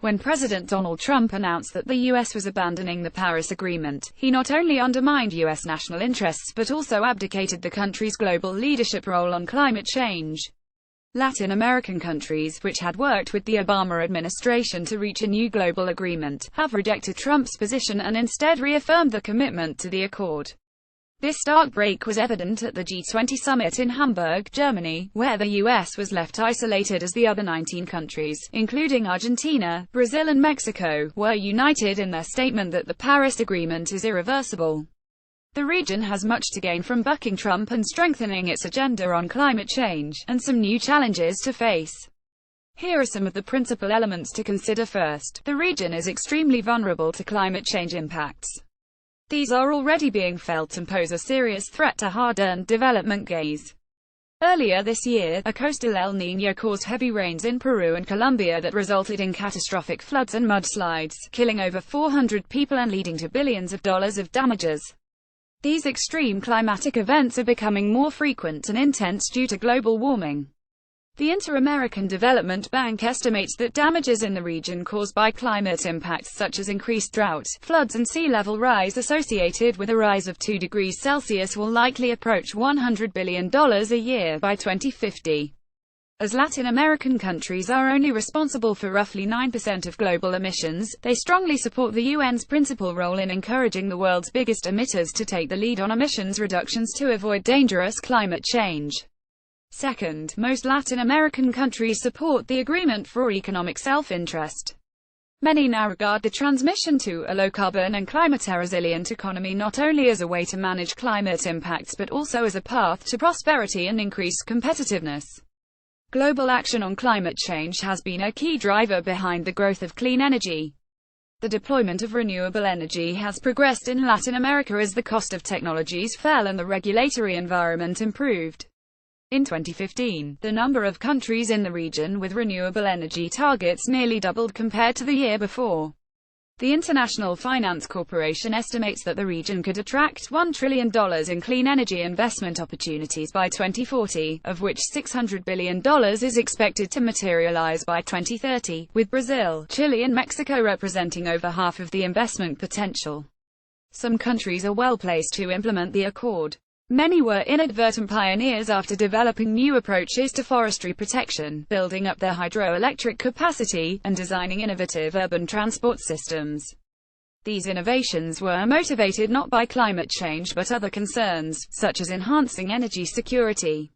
When President Donald Trump announced that the U.S. was abandoning the Paris Agreement, he not only undermined U.S. national interests but also abdicated the country's global leadership role on climate change. Latin American countries, which had worked with the Obama administration to reach a new global agreement, have rejected Trump's position and instead reaffirmed the commitment to the accord. This stark break was evident at the G20 summit in Hamburg, Germany, where the U.S. was left isolated as the other 19 countries, including Argentina, Brazil and Mexico, were united in their statement that the Paris Agreement is irreversible. The region has much to gain from bucking Trump and strengthening its agenda on climate change, and some new challenges to face. Here are some of the principal elements to consider. First, the region is extremely vulnerable to climate change impacts. These are already being felt and pose a serious threat to hard-earned development gains. Earlier this year, a coastal El Niño caused heavy rains in Peru and Colombia that resulted in catastrophic floods and mudslides, killing over 400 people and leading to billions of dollars of damages. These extreme climatic events are becoming more frequent and intense due to global warming. The Inter-American Development Bank estimates that damages in the region caused by climate impacts such as increased drought, floods and sea level rise associated with a rise of 2 degrees Celsius will likely approach $100 billion a year by 2050. As Latin American countries are only responsible for roughly 9% of global emissions, they strongly support the UN's principal role in encouraging the world's biggest emitters to take the lead on emissions reductions to avoid dangerous climate change. Second, most Latin American countries support the agreement for economic self-interest. Many now regard the transition to a low-carbon and climate-resilient economy not only as a way to manage climate impacts but also as a path to prosperity and increased competitiveness. Global action on climate change has been a key driver behind the growth of clean energy. The deployment of renewable energy has progressed in Latin America as the cost of technologies fell and the regulatory environment improved. In 2015, the number of countries in the region with renewable energy targets nearly doubled compared to the year before. The International Finance Corporation estimates that the region could attract $1 trillion in clean energy investment opportunities by 2040, of which $600 billion is expected to materialize by 2030, with Brazil, Chile and Mexico representing over half of the investment potential. Some countries are well placed to implement the accord. Many were inadvertent pioneers after developing new approaches to forestry protection, building up their hydroelectric capacity, and designing innovative urban transport systems. These innovations were motivated not by climate change but other concerns, such as enhancing energy security.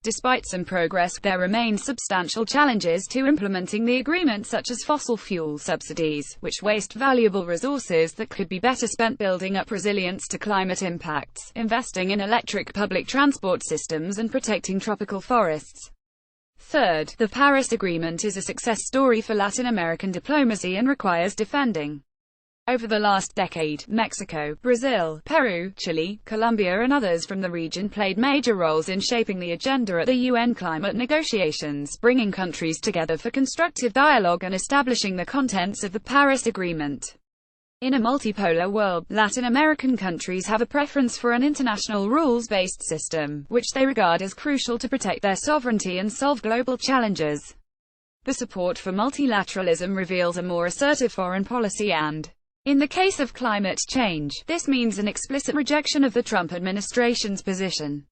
Despite some progress, there remain substantial challenges to implementing the agreement, such as fossil fuel subsidies, which waste valuable resources that could be better spent building up resilience to climate impacts, investing in electric public transport systems and protecting tropical forests. Third, the Paris Agreement is a success story for Latin American diplomacy and requires defending. Over the last decade, Mexico, Brazil, Peru, Chile, Colombia and others from the region played major roles in shaping the agenda at the UN climate negotiations, bringing countries together for constructive dialogue and establishing the contents of the Paris Agreement. In a multipolar world, Latin American countries have a preference for an international rules-based system, which they regard as crucial to protect their sovereignty and solve global challenges. The support for multilateralism reveals a more assertive foreign policy and, in the case of climate change, this means an explicit rejection of the Trump administration's position.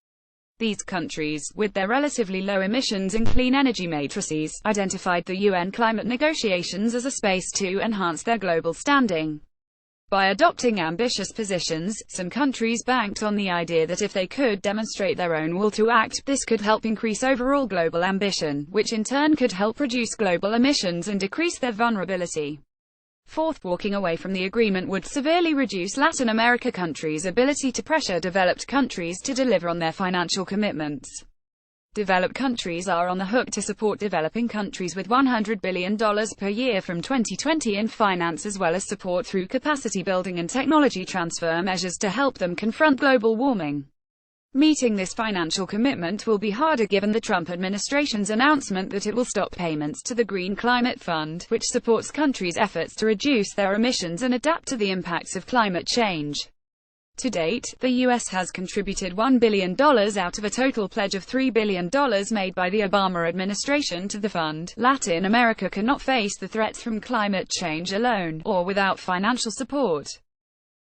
These countries, with their relatively low emissions and clean energy matrices, identified the UN climate negotiations as a space to enhance their global standing. By adopting ambitious positions, some countries banked on the idea that if they could demonstrate their own will to act, this could help increase overall global ambition, which in turn could help reduce global emissions and decrease their vulnerability. Fourth, walking away from the agreement would severely reduce Latin America countries' ability to pressure developed countries to deliver on their financial commitments. Developed countries are on the hook to support developing countries with $100 billion per year from 2020 in finance, as well as support through capacity building and technology transfer measures to help them confront global warming. Meeting this financial commitment will be harder given the Trump administration's announcement that it will stop payments to the Green Climate Fund, which supports countries' efforts to reduce their emissions and adapt to the impacts of climate change. To date, the U.S. has contributed $1 billion out of a total pledge of $3 billion made by the Obama administration to the fund. Latin America cannot face the threats from climate change alone, or without financial support.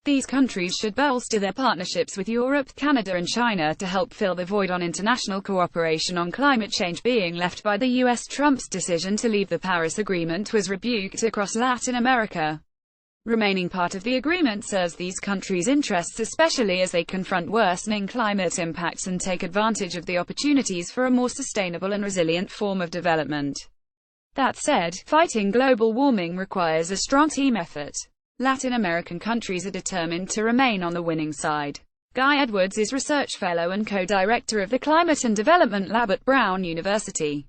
These countries should bolster their partnerships with Europe, Canada and China to help fill the void on international cooperation on climate change being left by the U.S. Trump's decision to leave the Paris Agreement was rebuked across Latin America. Remaining part of the agreement serves these countries' interests, especially as they confront worsening climate impacts and take advantage of the opportunities for a more sustainable and resilient form of development. That said, fighting global warming requires a strong team effort. Latin American countries are determined to remain on the winning side. Guy Edwards is Research Fellow and Co-Director of the Climate and Development Lab at Brown University.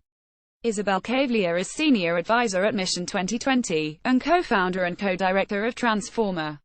Isabel Cavalier is Senior Advisor at Mission 2020, and co-founder and co-director of Transformer.